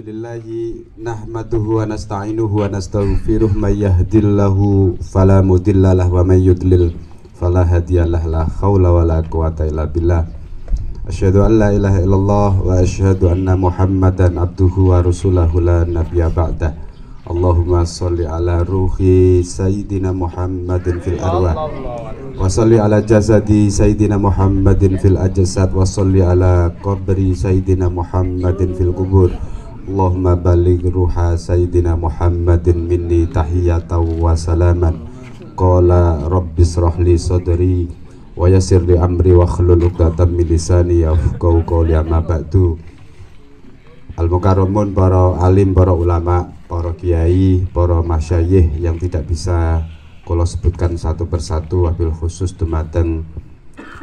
Alhamdulillahi nahmaduhu wa nasta'inuhu wa nastaghfiruh may yahdillahu fala mudhillalah wa may yudlil fala hadiyalah la haula wala quwata illa billah. Asyhadu an la ilaha illallah wa asyhadu anna Muhammadan abduhu wa rasuluhu la nabiyya ba'da. Allahumma sholli ala ruhi sayyidina Muhammadin fil arwah wa sholli ala jasadi sayyidina Muhammadin fil ajsad wa sholli ala qabri sayyidina Muhammadin fil qubur. Allahumma baligh ruha sayyidina Muhammadin minni tahiyatan wa salaman. Qala rabbis rahli sadri wa yassir li amri wa hlul 'uqdatam min lisani yafqahu qawli. Amma ba'du. Al-mukarramun, para alim, para ulama, para kiai, para masyayikh yang tidak bisa kula sebutkan satu persatu, wabil khusus dumateng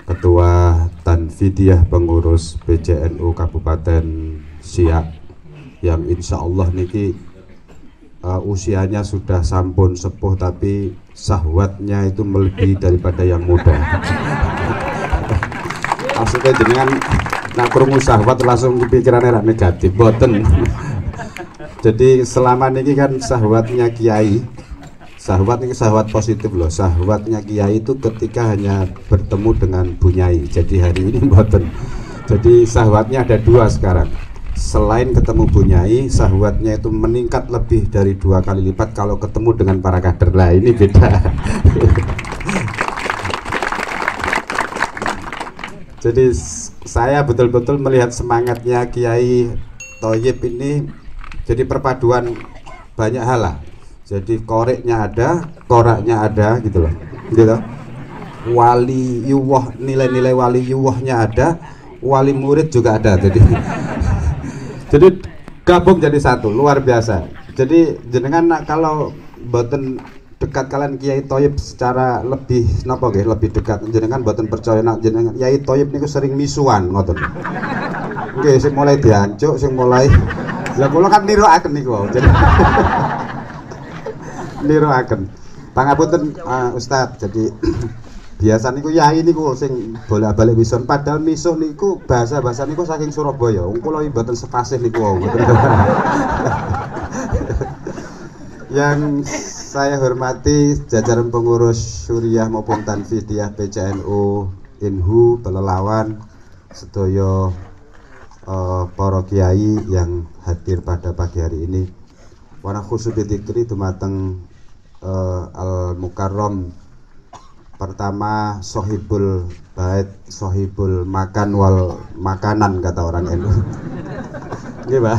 Ketua Tanfidiyah Pengurus PCNU Kabupaten Siak yang insya Allah niki usianya sudah sampun sepuh tapi syahwatnya itu melebihi daripada yang muda. Maksudnya jenengan nak krungu syahwat langsung pikirannya negatif, boten. Jadi selama niki kan syahwatnya kiai, syahwat ini syahwat positif loh. Syahwatnya kiai itu ketika hanya bertemu dengan bunyai. Jadi hari ini boten. Jadi syahwatnya ada dua sekarang. Selain ketemu bunyai, syahwatnya itu meningkat lebih dari 2 kali lipat kalau ketemu dengan para kader. Lah ini beda. Jadi saya betul-betul melihat semangatnya Kiai Thoyib ini. Jadi perpaduan banyak hal lah. Jadi koreknya ada, koraknya ada gitu loh. Gitu. Waliyullah, nilai-nilai waliyullahnya ada, wali murid juga ada. Jadi gabung jadi satu, luar biasa. Jadi jenengan kalau boten dekat kalian Kiai Thoyib secara lebih napa nggih, lebih dekat, jenengan boten percaya nak jenengan Kiai Thoyib niku sering misuan ngoten. Nggih, sing mulai diancuk, sing mulai lah kula kan niruaken niku. Jadi niruaken. Pangapunten Ustaz. Jadi biasa niku yai niku sing bolak-balik misuh, padahal misuh niku bahasa niku saking Surabaya. Wong kula mboten sefasih niku wau. Yang saya hormati jajaran pengurus Syuriah maupun Tanfidiyah PCNU Inhu, Pelelawan, sedaya para kiai yang hadir pada pagi hari ini. Wana khusus dzikri dumateng Al-Mukarram. Pertama, sohibul bait, sohibul makan wal makanan kata orang NU. Nggih, Pak.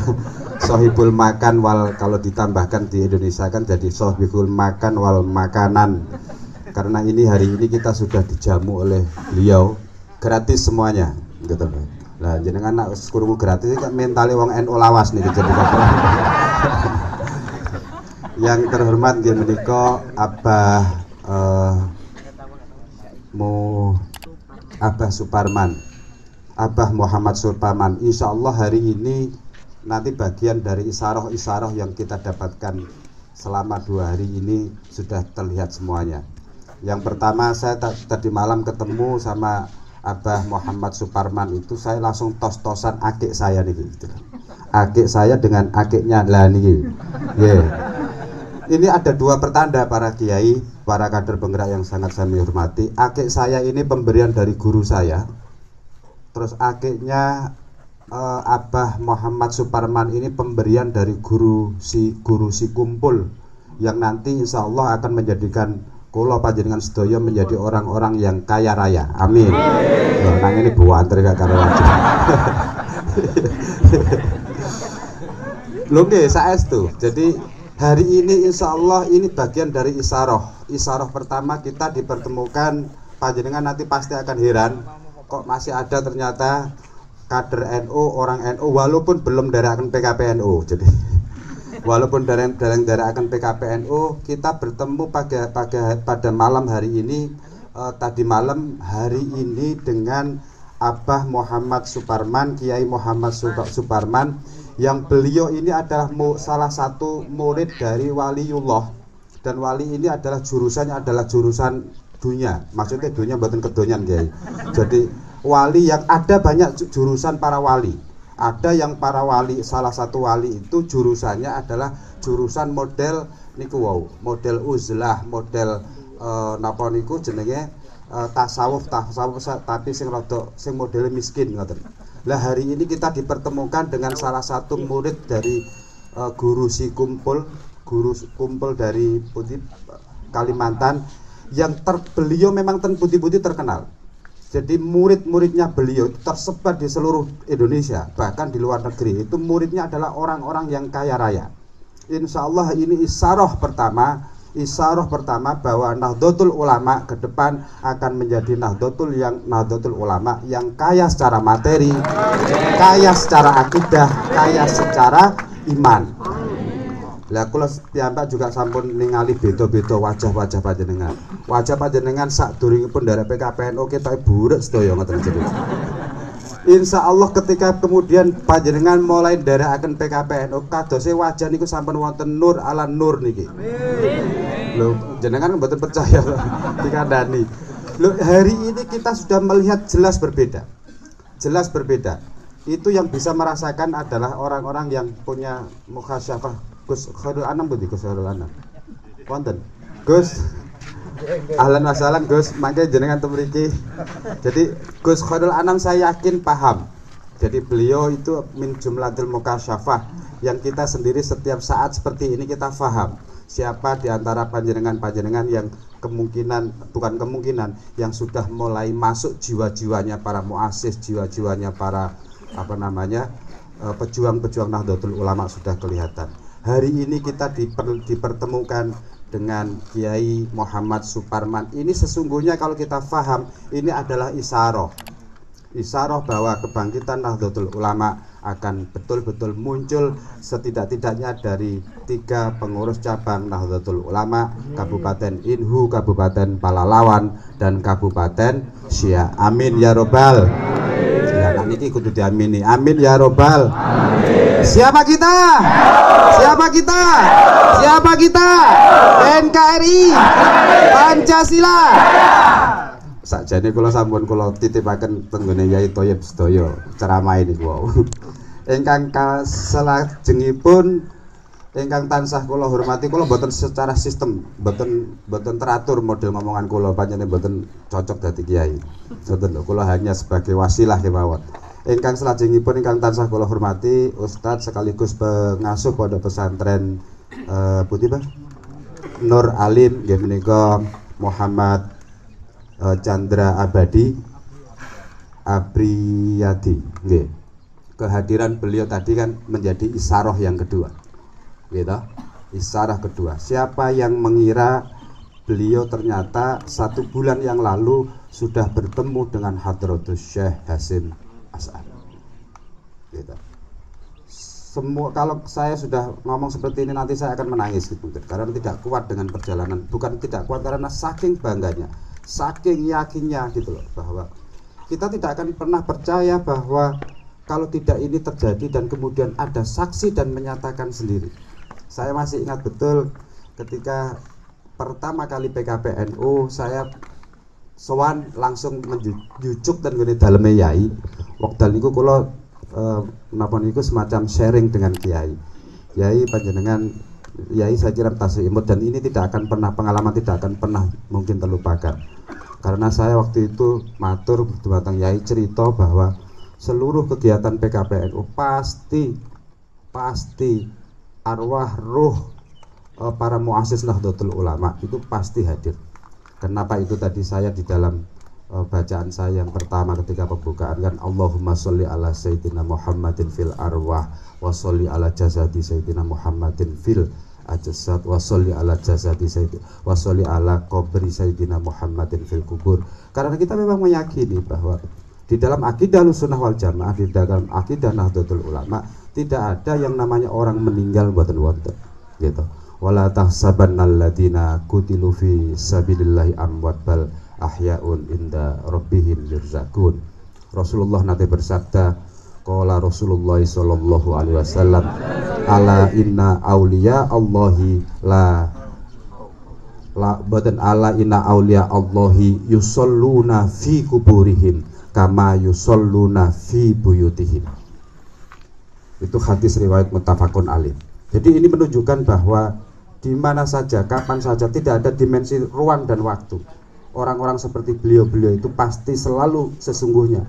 Sohibul makan wal, kalau ditambahkan di Indonesia kan jadi sohibul makan wal makanan. Karena ini hari ini kita sudah dijamu oleh beliau gratis semuanya, gitu. Lah jenengan nak krungu gratis kan mentale wong NU lawas nih jadi. Yang terhormat nggih menika Abah Suparman, Abah Muhammad Suparman. Insya Allah hari ini nanti bagian dari isyarah yang kita dapatkan selama 2 hari ini sudah terlihat semuanya. Yang pertama, saya tadi malam ketemu sama Abah Muhammad Suparman itu, saya langsung tos-tosan akik saya nih gitu. Akik saya dengan akiknya lah nih. Yeah. Ini ada 2 pertanda para kiai, para kader penggerak yang sangat saya hormati. Akik saya ini pemberian dari guru saya. Terus akiknya Abah Muhammad Suparman ini pemberian dari guru si kumpul, yang nanti insya Allah akan menjadikan kula panjenengan sedaya menjadi orang-orang yang kaya raya. Amin. Loh, nang ini buah antri gak karo wajib. Lho nggih, saestu. Jadi hari ini insya Allah ini bagian dari isyarah. Isyarah pertama kita dipertemukan, panjenengan nanti pasti akan heran kok masih ada ternyata kader NU, orang NU walaupun belum darakan PKPNU. Jadi walaupun darakan PKPNU, kita bertemu pada malam hari ini, tadi malam hari ini dengan Abah Muhammad Suparman, Kiai Muhammad Suparman, yang beliau ini adalah salah satu murid dari waliullah, dan wali ini adalah jurusannya adalah jurusan dunia. Maksudnya dunia buatan kedonyan, Kiai. Jadi wali yang ada banyak jurusan para wali. Ada yang para wali, salah satu wali itu jurusannya adalah jurusan model niku wow, model uzlah, model napa niku jenenge tasawuf tapi sing rada sing model miskin ngoten. Lah hari ini kita dipertemukan dengan salah satu murid dari guru kumpul dari Putih Kalimantan yang beliau memang putih-putih terkenal. Jadi murid-muridnya beliau tersebar di seluruh Indonesia, bahkan di luar negeri. Itu muridnya adalah orang-orang yang kaya raya. Insya Allah ini isyarah pertama bahwa Nahdlatul Ulama ke depan akan menjadi Nahdlatul Ulama yang kaya secara materi, kaya secara akidah, kaya secara iman. Lah kula piyambak juga sampun ningali beda-beda wajah-wajah panjenengan. Wajah panjenengan sadurungipun nderek PKPNU ketoke buruk sedaya ngoten jenengan. Insya Allah ketika kemudian panjenengan mulai nderekaken PKPNU kadose wajah niku sampun wonten nur ala nur niki. Lho jenengan mboten percaya dikandani. Lho hari ini kita sudah melihat jelas berbeda. Jelas berbeda. Itu yang bisa merasakan adalah orang-orang yang punya mukhasyafah. Gus Khairul Anam budi Gus Khairul Anam. Wonten. Gus. Ahlan wa sahlan Gus, mangke jenengan teng mriki. Jadi Gus Khairul Anam saya yakin paham. Jadi beliau itu min jumlatil mukasyafah yang kita sendiri setiap saat seperti ini kita paham. Siapa di antara panjenengan yang bukan kemungkinan yang sudah mulai masuk jiwa-jiwanya para muassis, jiwa-jiwanya para pejuang-pejuang Nahdlatul Ulama sudah kelihatan. Hari ini kita dipertemukan dengan Kiai Muhammad Suparman. Ini sesungguhnya kalau kita paham ini adalah isyarah bahwa kebangkitan Nahdlatul Ulama akan betul-betul muncul setidak-tidaknya dari 3 pengurus cabang Nahdlatul Ulama, Kabupaten Inhu, Kabupaten Palalawan, dan Kabupaten Syia. Amin ya robbal. Ya kan ini kudu diamini. Amin ya robbal. Siapa kita? Siapa kita? Siapa kita? NKRI Pancasila. Sakjane kula sampun kula titipaken teng nggone Yai Thoyib sedaya ceramah ini wow. Ingkang salajengipun ingkang tansah kula hormati, kula mboten secara sistem, mboten teratur model ngomongan kula, panjenengan mboten cocok dadi kiai. Mboten lho, kula hanya sebagai wasilah kemawon. Ingkang salajengipun ingkang tansah kula hormati Ustadz sekaligus pengasuh Pondok Pesantren Putih Bang Nur Alim nggih menika Muhammad Chandra Abadi Abriyadi nggih. Kehadiran beliau tadi kan menjadi isyarah yang kedua. Gitu. Isyarah kedua. Siapa yang mengira beliau ternyata 1 bulan yang lalu sudah bertemu dengan Hadratus Syekh Hasim As'ad. Gitu. Semua kalau saya sudah ngomong seperti ini nanti saya akan menangis gitu, karena tidak kuat dengan perjalanan, bukan tidak kuat karena saking bangganya, saking yakinnya gitu loh, bahwa kita tidak akan pernah percaya bahwa kalau tidak ini terjadi dan kemudian ada saksi dan menyatakan sendiri. Saya masih ingat betul ketika pertama kali PKPNU saya sowan langsung menjujuk dan gini daleme yai. Wekdal niku kula napa niku semacam sharing dengan kiai. Yai panjenengan yai saya kira tasih imut dan ini tidak akan pernah pengalaman tidak akan pernah mungkin terlupakan. Karena saya waktu itu matur dumateng yai cerita bahwa seluruh kegiatan PKPNU pasti arwah ruh para muassis Nahdlatul Ulama itu pasti hadir. Kenapa itu tadi saya di dalam bacaan saya yang pertama ketika pembukaan kan Allahumma sholli ala sayyidina Muhammadin fil arwah wa sholli ala jasadi sayyidina Muhammadin fil ajsad wa sholli ala jasadi sayyidina wa sholli ala qabri sayyidina Muhammadin fil kubur. Karena kita memang meyakini bahwa di dalam akidah Ahlussunnah wal Jamaah, di dalam akidah Nahdlatul Ulama tidak ada yang namanya orang meninggal mboten wonten gitu. Wala tahsabannal ladina qutilu fi sabilillahi amwat bal ahyaun inda rabbihim yurzaqun. Rasulullah nanti bersabda, qala Rasulullah sallallahu alaihi wasallam, ala inna auliya Allahi la badan ala inna auliya Allahi yusalluna fi kuburihim kama yusalluna fi buyutihim. Itu hadis riwayat muttafaqun alaih. Jadi ini menunjukkan bahwa di mana saja, kapan saja, tidak ada dimensi ruang dan waktu. Orang-orang seperti beliau-beliau itu pasti selalu sesungguhnya.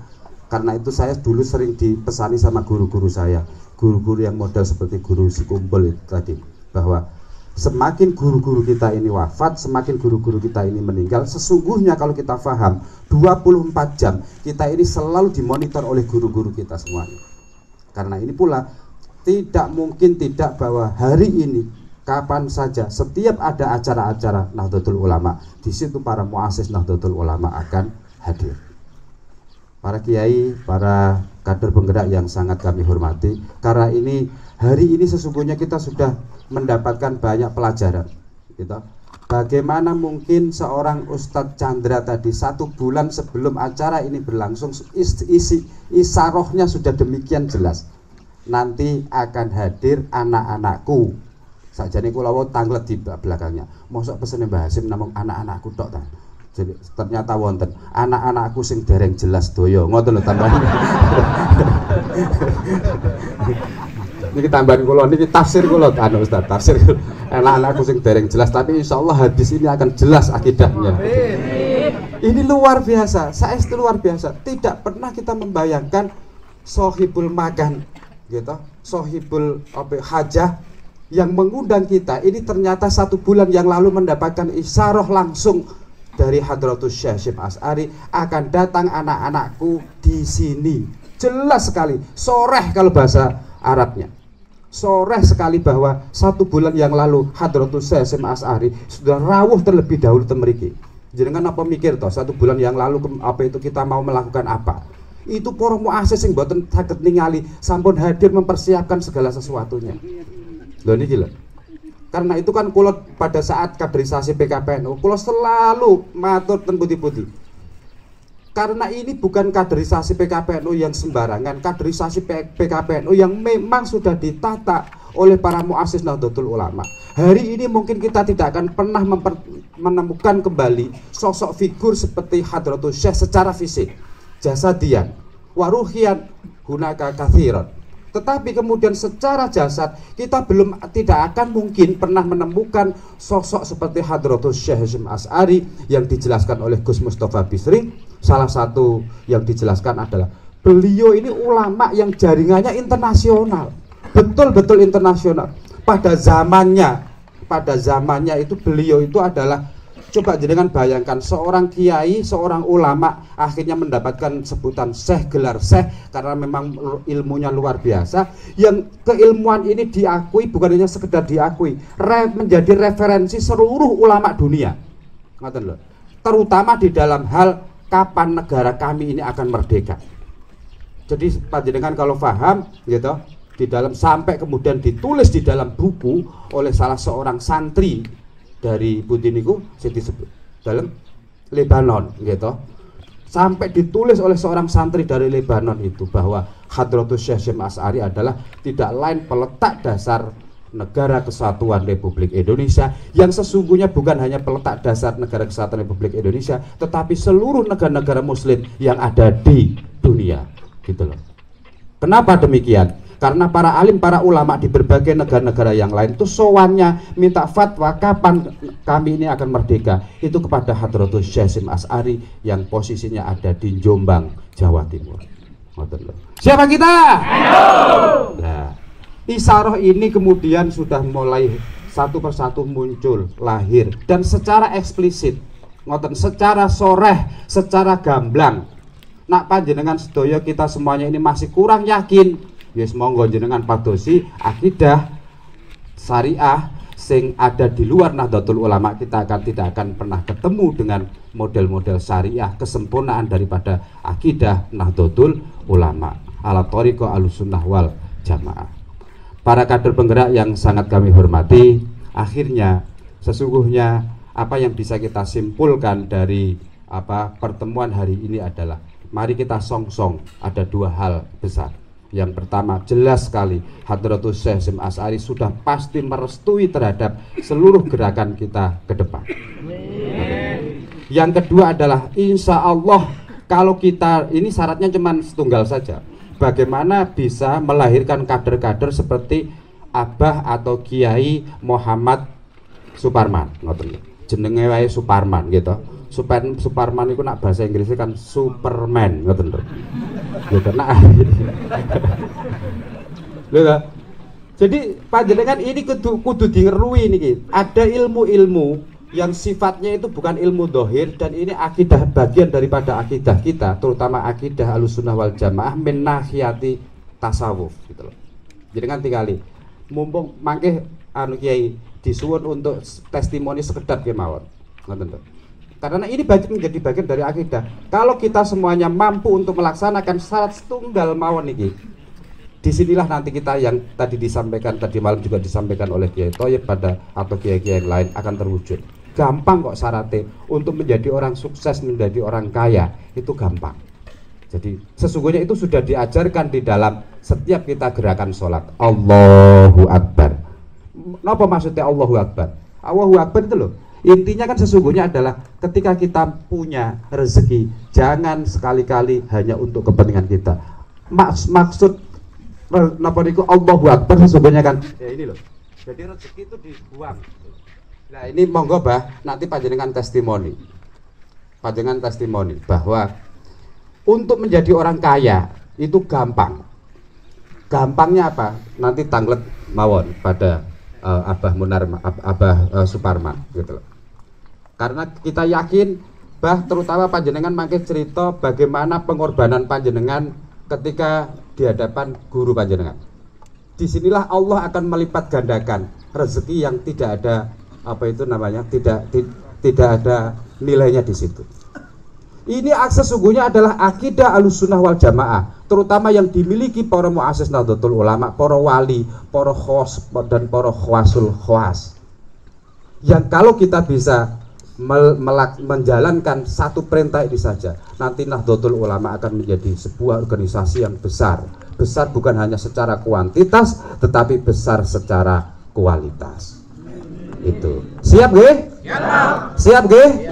Karena itu saya dulu sering dipesani sama guru-guru saya, guru-guru yang model seperti guru Sikumpul itu tadi, bahwa semakin guru-guru kita ini wafat, semakin guru-guru kita ini meninggal, sesungguhnya kalau kita paham 24 jam kita ini selalu dimonitor oleh guru-guru kita semuanya. Karena ini pula tidak mungkin tidak bahwa hari ini kapan saja setiap ada acara-acara Nahdlatul Ulama, di situ para muassis Nahdlatul Ulama akan hadir. Para kiai, para kader penggerak yang sangat kami hormati, karena ini hari ini sesungguhnya kita sudah mendapatkan banyak pelajaran gitu. Bagaimana mungkin seorang Ustadz Chandra tadi 1 bulan sebelum acara ini berlangsung isi isarohnya sudah demikian jelas, nanti akan hadir anak-anakku saja nih kula tanglet di belakangnya, mosok pesene Mbah Hasim namung anak-anakku tok ta. Jadi ternyata wonten anak-anakku sing dereng jelas doyo, ngoten lho tambahan. Niki tambahan kula niki tafsir kula anu Ustaz, tafsir anak-anakku sing dereng jelas, tapi insyaallah hadis ini akan jelas akidahnya. Ini luar biasa, saestu luar biasa. Tidak pernah kita membayangkan sohibul makan gitu, sohibul hajah yang mengundang kita ini ternyata 1 bulan yang lalu mendapatkan isyarah langsung dari Hadratus Syekh Hasyim Asy'ari, akan datang anak-anakku di sini. Jelas sekali, soreh kalau bahasa Arabnya. Soreh sekali bahwa 1 bulan yang lalu Hadratus Syekh Hasyim Asy'ari sudah rawuh terlebih dahulu temriki. Jenengan apa mikir toh 1 bulan yang lalu apa itu kita mau melakukan apa? Itu para muassis sing mboten saged ningali sampun hadir mempersiapkan segala sesuatunya. Lho niki lho. Karena itu kan kula pada saat kaderisasi PKPNU kula selalu matur ten putih-putih. Karena ini bukan kaderisasi PKPNU yang sembarangan, kaderisasi PKPNU yang memang sudah ditata oleh para muassis Nahdlatul Ulama. Hari ini mungkin kita tidak akan pernah menemukan kembali sosok figur seperti Hadratus Syekh secara fisik, jasadian, waruhian, hunaka kathiron. Tetapi kemudian secara jasad kita tidak akan mungkin pernah menemukan sosok seperti Hadratus Syekh Hasyim Asy'ari yang dijelaskan oleh Gus Mustafa Bisri. Salah satu yang dijelaskan adalah beliau ini ulama yang jaringannya internasional, betul-betul internasional. Pada zamannya itu beliau itu adalah, coba jenengan bayangkan, seorang kiai, seorang ulama akhirnya mendapatkan sebutan syekh, gelar syekh karena memang ilmunya luar biasa, yang keilmuan ini diakui, bukan hanya sekedar diakui, menjadi referensi seluruh ulama dunia. Ngoten lho. Terutama di dalam hal kapan negara kami ini akan merdeka. Jadi panjenengan kalau paham gitu, di dalam sampai kemudian ditulis di dalam buku oleh salah seorang santri dari pundi niku sing disebut dalam Lebanon gitu, sampai ditulis oleh seorang santri dari Lebanon itu bahwa Hadratus Syekh Hasyim Asy'ari adalah tidak lain peletak dasar negara kesatuan Republik Indonesia, yang sesungguhnya bukan hanya peletak dasar negara kesatuan Republik Indonesia, tetapi seluruh negara-negara muslim yang ada di dunia gitu loh. Kenapa demikian? Karena para alim, para ulama di berbagai negara-negara yang lain itu sowannya minta fatwa kapan kami ini akan merdeka itu kepada Hadratus Syekh Hasyim Asy'ari yang posisinya ada di Jombang, Jawa Timur. Siapa kita? Nah, isyarah ini kemudian sudah mulai satu persatu muncul, lahir, dan secara eksplisit, secara soreh, secara gamblang. Nak panjenengan sedaya kita semuanya ini masih kurang yakin, yes monggo jenengan padosi akidah syariah sing ada di luar Nahdlatul Ulama. Kita tidak akan pernah ketemu dengan model-model syariah kesempurnaan daripada akidah Nahdlatul Ulama ala thariqah Ahlussunnah wal Jamaah. Para kader penggerak yang sangat kami hormati, akhirnya sesungguhnya apa yang bisa kita simpulkan dari pertemuan hari ini adalah mari kita song-song ada 2 hal besar. Yang pertama, jelas sekali Hadratus Syekh Hasyim Asy'ari sudah pasti merestui terhadap seluruh gerakan kita ke depan. Yang kedua adalah insya Allah, kalau kita ini syaratnya cuma setunggal saja, bagaimana bisa melahirkan kader-kader seperti Abah atau Kiai Muhammad Suparman, ngoten. Jenenge wae Suparman gitu. Suparman itu nak bahasa Inggrisnya kan Superman, ngoten lho. Gitu nah. Lho. Jadi panjenengan ini kudu dingerui niki. Ada ilmu-ilmu yang sifatnya itu bukan ilmu dohir, dan ini akidah, bagian daripada akidah kita, terutama akidah Ahlussunnah wal Jamaah min nahiyati tasawuf gitu loh. Jadi kan tinggali mumpung mangke anu Kiai disuwun untuk testimoni sekedap kemawon. Ngoten lho. Karena ini menjadi bagian dari akidah. Kalau kita semuanya mampu untuk melaksanakan syarat setunggal mawon niki, disinilah nanti kita yang tadi disampaikan tadi malam juga disampaikan oleh Kiai Thoyib pada atau kiai-kiai yang lain akan terwujud. Gampang kok syaratnya untuk menjadi orang sukses, menjadi orang kaya itu gampang. Jadi sesungguhnya itu sudah diajarkan di dalam setiap kita gerakan sholat. Allahu Akbar. Apa maksudnya Allahu Akbar? Allahu Akbar itu loh. Intinya kan sesungguhnya adalah ketika kita punya rezeki, jangan sekali-kali hanya untuk kepentingan kita. Maksud napa niku Allahu Akbar sesungguhnya kan ya ini loh. Jadi rezeki itu dibuang. Nah ini monggo bah, nanti panjenengan testimoni bahwa untuk menjadi orang kaya itu gampang. Gampangnya apa? Nanti tanglet mawon pada Abah Suparman gitu loh. Karena kita yakin bah, terutama panjenengan mangke cerita bagaimana pengorbanan panjenengan ketika di hadapan guru panjenengan. Disinilah Allah akan melipat gandakan rezeki yang tidak ada apa itu namanya, tidak ada nilainya di situ. Ini sesungguhnya adalah akidah Ahlussunnah wal Jamaah, terutama yang dimiliki para muassis Nahdlatul Ulama, para wali, para khos dan para khawasul khawas. Yang kalau kita bisa menjalankan satu perintah ini saja, nanti Nahdlatul Ulama akan menjadi sebuah organisasi yang besar. Besar bukan hanya secara kuantitas, tetapi besar secara kualitas. Itu siap nggih? Siap nggih?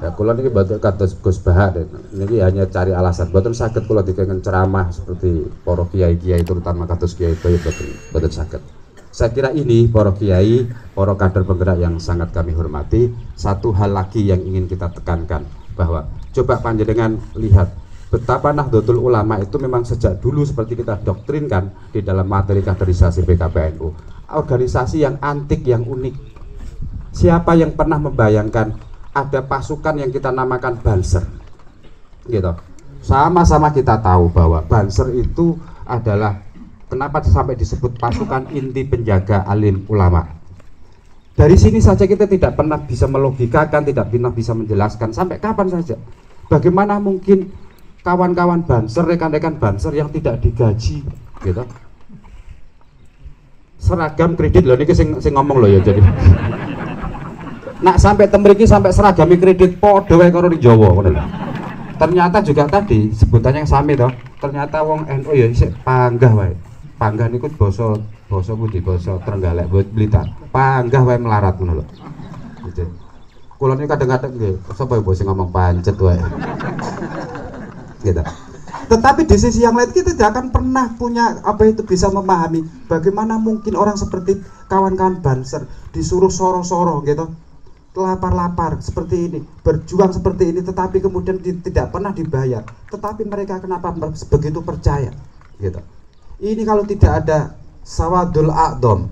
Ya kula niki mboten kados Gus Bahar niki hanya cari alasan, mboten saged kula dikengken ceramah seperti para kiai-kiai terutama kados Kiai Thoyib, mboten saged. Saya kira ini para kiai, para kader penggerak yang sangat kami hormati, satu hal lagi yang ingin kita tekankan bahwa coba panjenengan lihat betapa Nahdlatul Ulama itu memang sejak dulu seperti kita doktrinkan di dalam materi kaderisasi PKPNU, organisasi yang antik, yang unik. Siapa yang pernah membayangkan ada pasukan yang kita namakan Banser gitu. Sama-sama kita tahu bahwa Banser itu adalah kenapa sampai disebut pasukan inti penjaga alim ulama. Dari sini saja kita tidak pernah bisa melogikakan, tidak pernah bisa menjelaskan sampai kapan saja. Bagaimana mungkin kawan-kawan Banser, rekan-rekan Banser yang tidak digaji gitu. Seragam kredit loh, ini sing ngomong loh ya jadi. Nak sampai temriki sampai seragam kredit podo wae karo di Jawa ngono lho. Ternyata juga tadi sebutannya yang sami toh. Ternyata wong NU ya isih panggah wae. Panggah niku basa pundi, basa Trenggalek, Blitar. Panggah wae melarat ngono lho. Gitu. Kula niku kadang-kadang nggih, sapa ya sing ngomong pancet wae. Gitu. Tetapi di sisi yang lain kita tidak akan pernah punya apa itu bisa memahami bagaimana mungkin orang seperti kawan-kawan Banser disuruh soro-soro gitu, lapar-lapar seperti ini, berjuang seperti ini, tetapi kemudian tidak pernah dibayar. Tetapi mereka kenapa begitu percaya gitu. Ini kalau tidak ada sawadul a'dham,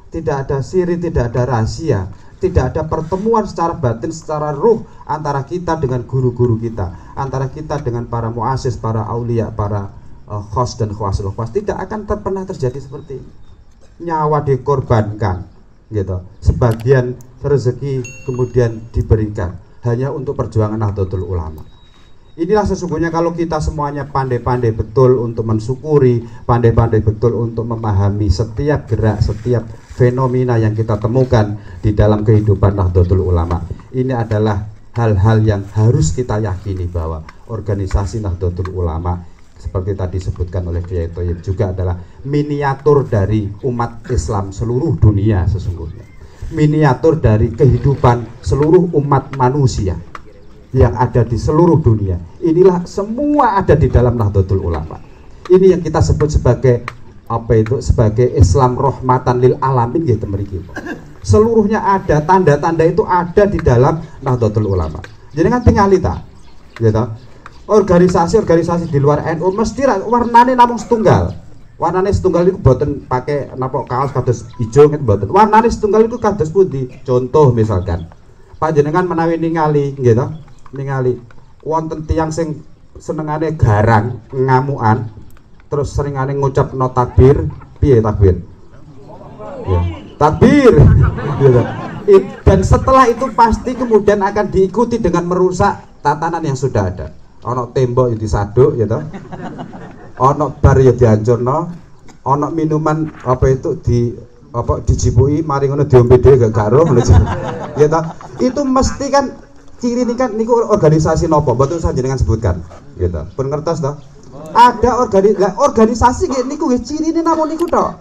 tidak ada siri, tidak ada rahasia, tidak ada pertemuan secara batin, secara ruh antara kita dengan guru-guru kita, antara kita dengan para muassis, para aulia, para khos dan khawasul khas, tidak akan pernah terjadi seperti ini. Nyawa dikorbankan gitu, sebagian rezeki kemudian diberikan hanya untuk perjuangan Nahdlatul Ulama. Inilah sesungguhnya kalau kita semuanya pandai-pandai betul untuk mensyukuri, pandai-pandai betul untuk memahami setiap gerak, setiap fenomena yang kita temukan di dalam kehidupan Nahdlatul Ulama. Ini adalah hal-hal yang harus kita yakini bahwa organisasi Nahdlatul Ulama seperti tadi disebutkan oleh Kiai Thoyib juga adalah miniatur dari umat Islam seluruh dunia sesungguhnya. Miniatur dari kehidupan seluruh umat manusia yang ada di seluruh dunia. Inilah semua ada di dalam Nahdlatul Ulama. Ini yang kita sebut sebagai apa itu, sebagai Islam rahmatan lil alamin gitu mriki. Seluruhnya ada, tanda-tanda itu ada di dalam Nahdlatul Ulama. Jadi kan tingali ta, gitu. Organisasi-organisasi di luar NU mesti warnane namung setunggal. Warnane setunggal itu boten pakai napa kaos kados ijo gitu boten. Warnane setunggal itu kados pundi? Contoh misalkan panjenengan menawi ningali gitu, ningali wonten tiyang sing senengane garang, ngamukan, terus seringane ngucap no takbir, piye takbir? Ya, takbir. Gitu. Dan setelah itu pasti kemudian akan diikuti dengan merusak tatanan yang sudah ada. Ono tembok yang disaduk gitu. Ono bar ya dihancurno, ono minuman apa itu di apa dijipui, mari ngono diombe dhewe gak karo ngono. Ya ta, itu mesti kan ciri ini kan niku organisasi nopo, mboten usah jenengan sebutkan, gitu. Pun ngertos toh? Ada organisasi kayak niku ciri ini namun niku toh.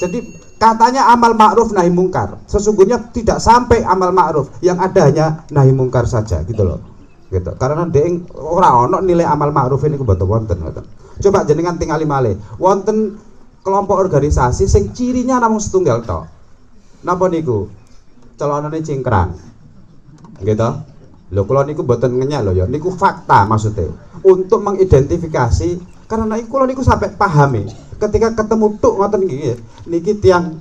Jadi katanya amal ma'ruf nahi mungkar, sesungguhnya tidak sampai amal ma'ruf, yang ada hanya nahi mungkar saja, gitu loh. Gitu. Karena dhewe ora ono nilai amal ma'ruf niku mboten wonten, ngoten. Coba jenengan tingali malih, wonten kelompok organisasi sing cirinya namung setunggal tok. Napa niku? Celonane cingkrang. Gitu. Lho kula niku mboten ngenyak lho ya, niku fakta maksudnya. Untuk mengidentifikasi, karena niku kula niku sampai pahami. Ketika ketemu tuk ngoten iki, niki tiyang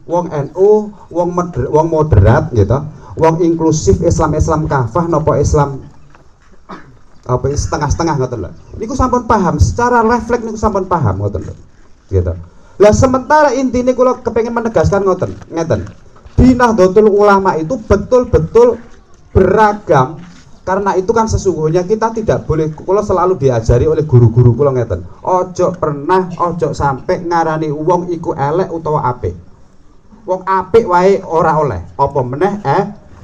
wong NU, wong moderat gitu, wong inklusif, Islam kafah napa Islam apa setengah-setengah ngoten lho. Niku sampun paham, secara refleks niku sampun paham ngoten lho. Gitu. Lah sementara intine kula kepengin menegaskan ngoten, ngeten. Di Nahdlatul Ulama itu betul-betul beragam, karena itu kan sesungguhnya kita tidak boleh, kula selalu diajari oleh guru-guru kula ngeten. Ojo sampai ngarani wong iku elek utawa apik. Wong apik wae ora oleh, apa meneh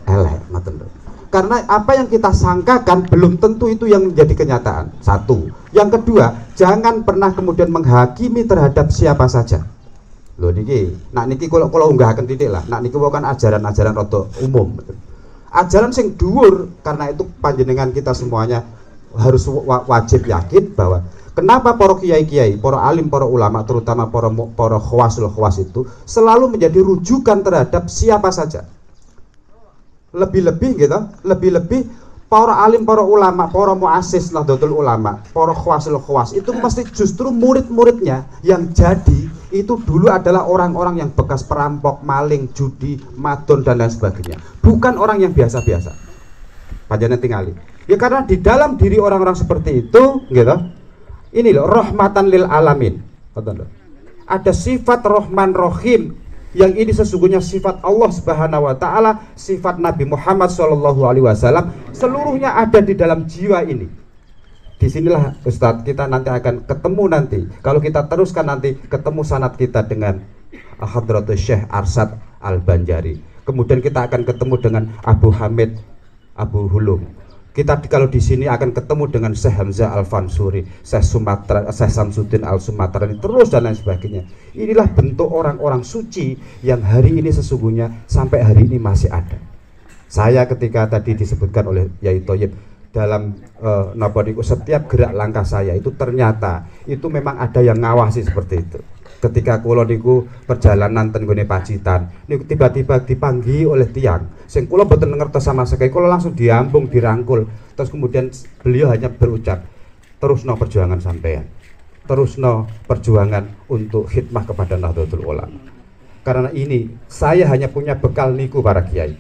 elek ngoten lho. Karena apa yang kita sangkakan belum tentu itu yang menjadi kenyataan. Satu. Yang kedua, jangan pernah kemudian menghakimi terhadap siapa saja. Loh niki, nak niki kalau unggahaken titik lah. Nak niki bukan ajaran-ajaran rada umum. Ajaran sing dhuwur, karena itu panjenengan kita semuanya harus wajib yakin bahwa kenapa para kiai-kiai, para alim, para ulama, terutama para khawasul khawas itu selalu menjadi rujukan terhadap siapa saja. Lebih-lebih gitu, lebih-lebih para alim, para ulama, para muassis Nahdlatul Ulama, para khawasul khawas itu mesti justru murid-muridnya yang jadi itu dulu adalah orang-orang yang bekas perampok, maling, judi, madon dan lain sebagainya. Bukan orang yang biasa-biasa. Panjenengan tingali. Ya karena di dalam diri orang-orang seperti itu, gitu. Ini loh rahmatan lil alamin. Ada sifat Rahman Rahim, yang ini sesungguhnya sifat Allah Subhanahu wa taala, sifat Nabi Muhammad SAW, seluruhnya ada di dalam jiwa ini. Disinilah Ustadz kita nanti akan ketemu nanti. Kalau kita teruskan nanti ketemu sanad kita dengan Hadratus Syekh Arsyad Al-Banjari. Kemudian kita akan ketemu dengan Abu Hamid Abu Hulum. Kita kalau di sini akan ketemu dengan Syekh Hamzah Al-Fansuri, Syekh Samsuddin Al-Sumatrani, terus dan lain sebagainya. Inilah bentuk orang-orang suci yang hari ini sesungguhnya sampai hari ini masih ada. Saya ketika tadi disebutkan oleh Yai Thoyib dalam setiap gerak langkah saya itu ternyata itu memang ada yang ngawasi seperti itu. Ketika kula niku perjalanan ten nggone Pacitan, niku tiba-tiba dipanggil oleh tiang sing kula mboten ngertos sama sekali, kula langsung diambung, dirangkul. Terus kemudian beliau hanya berucap, terusno perjuangan sampean. Terusno perjuangan untuk khidmah kepada Nahdlatul Ulama. Karena ini saya hanya punya bekal niku para kiai.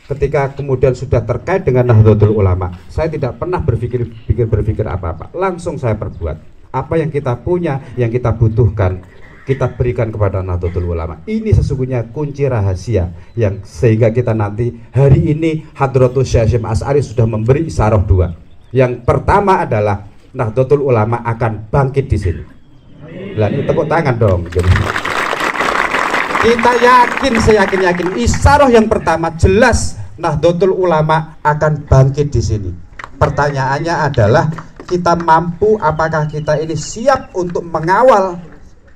Ketika kemudian sudah terkait dengan Nahdlatul Ulama, saya tidak pernah berpikir apa-apa. Langsung saya perbuat. Apa yang kita punya, yang kita butuhkan, kita berikan kepada Nahdlatul Ulama. Ini sesungguhnya kunci rahasia yang sehingga kita nanti hari ini Hadratus Syekh Hasyim Asy'ari sudah memberi isyarah dua. Yang pertama adalah Nahdlatul Ulama akan bangkit di sini. Lah ini tepuk tangan dong. Kita yakin, seyakin-yakin isyarah yang pertama jelas Nahdlatul Ulama akan bangkit di sini. Pertanyaannya adalah kita mampu, apakah kita ini siap untuk mengawal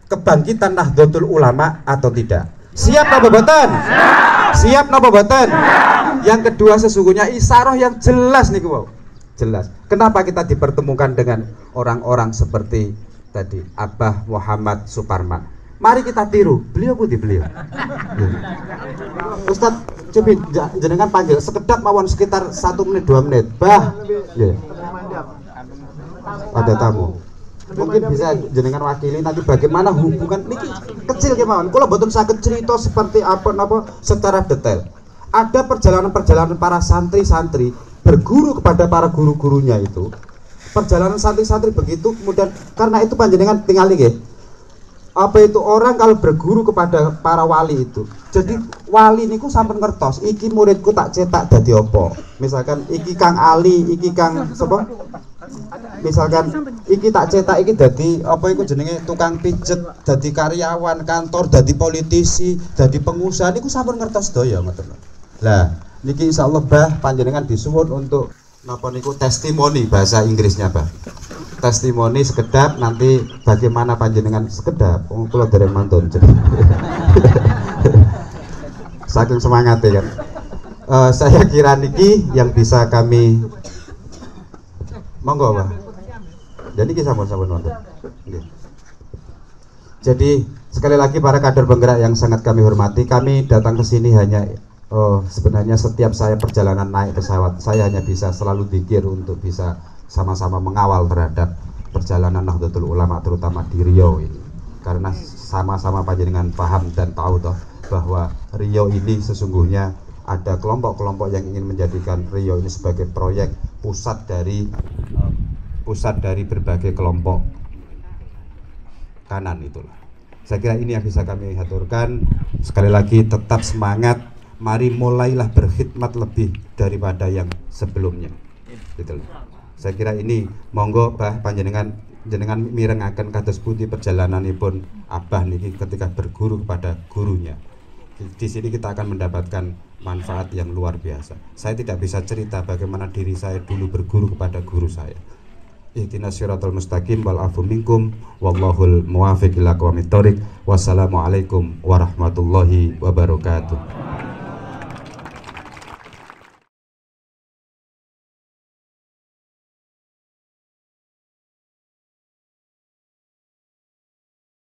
kebangkitan Nahdlatul Ulama atau tidak? Siap napa boten? Siap napa boten? Yang kedua sesungguhnya isyarah yang jelas nih wow. Jelas. Kenapa kita dipertemukan dengan orang-orang seperti tadi Abah Muhammad Suparman. Mari kita tiru. Beliau putih beliau. Ustadz, coba jenengan panggil sekedap mawon sekitar 1 menit 2 menit. Bah, yeah. Ada tamu. Mungkin bisa jenengan wakili nanti bagaimana hubungan niki kecil kemauan. Kalau betul saya cerita seperti apa secara detail. Ada perjalanan-perjalanan para santri-santri berguru kepada para guru-gurunya itu. Perjalanan santri-santri begitu kemudian karena itu panjenengan tinggal nggih. Apa itu orang kalau berguru kepada para wali itu. Jadi wali niku sampun ngertos, iki muridku tak cetak dadi apa. Misalkan iki Kang Ali, iki Kang sapa? Misalkan iki tak cetak iki dadi apa iku jenenge tukang pijet, dadi karyawan kantor, dadi politisi, dadi pengusaha niku sampun ngertos sedaya ngoten. Lah, niki insyaallah Bah panjenengan disuwun untuk napa niku testimoni bahasa Inggrisnya Bah. Testimoni sekedap nanti bagaimana panjenengan sekedap kula dereng mantun saking semangat ya kan. Saya kira niki yang bisa kami monggo Pak. Jadi kita sampun wonten. Jadi sekali lagi para kader penggerak yang sangat kami hormati, kami datang ke sini hanya sebenarnya setiap saya perjalanan naik pesawat saya hanya bisa selalu zikir untuk bisa sama-sama mengawal terhadap perjalanan Nahdlatul Ulama terutama di Riau ini, karena sama-sama panjenengan paham dan tahu toh bahwa Riau ini sesungguhnya ada kelompok-kelompok yang ingin menjadikan Riau ini sebagai proyek pusat dari berbagai kelompok kanan itulah. Saya kira ini yang bisa kami haturkan. Sekali lagi tetap semangat, mari mulailah berkhidmat lebih daripada yang sebelumnya gitu loh. Saya kira ini monggo Bah panjenengan mirengaken kados pundi perjalananipun Abah niki ketika berguru kepada gurunya. Di sini kita akan mendapatkan manfaat yang luar biasa. Saya tidak bisa cerita bagaimana diri saya dulu berguru kepada guru saya. Ihdinas siratal mustaqim wal afu minkum wallahul muwaffiq ila aqwamit thoriq. Wassalamualaikum warahmatullahi wabarakatuh.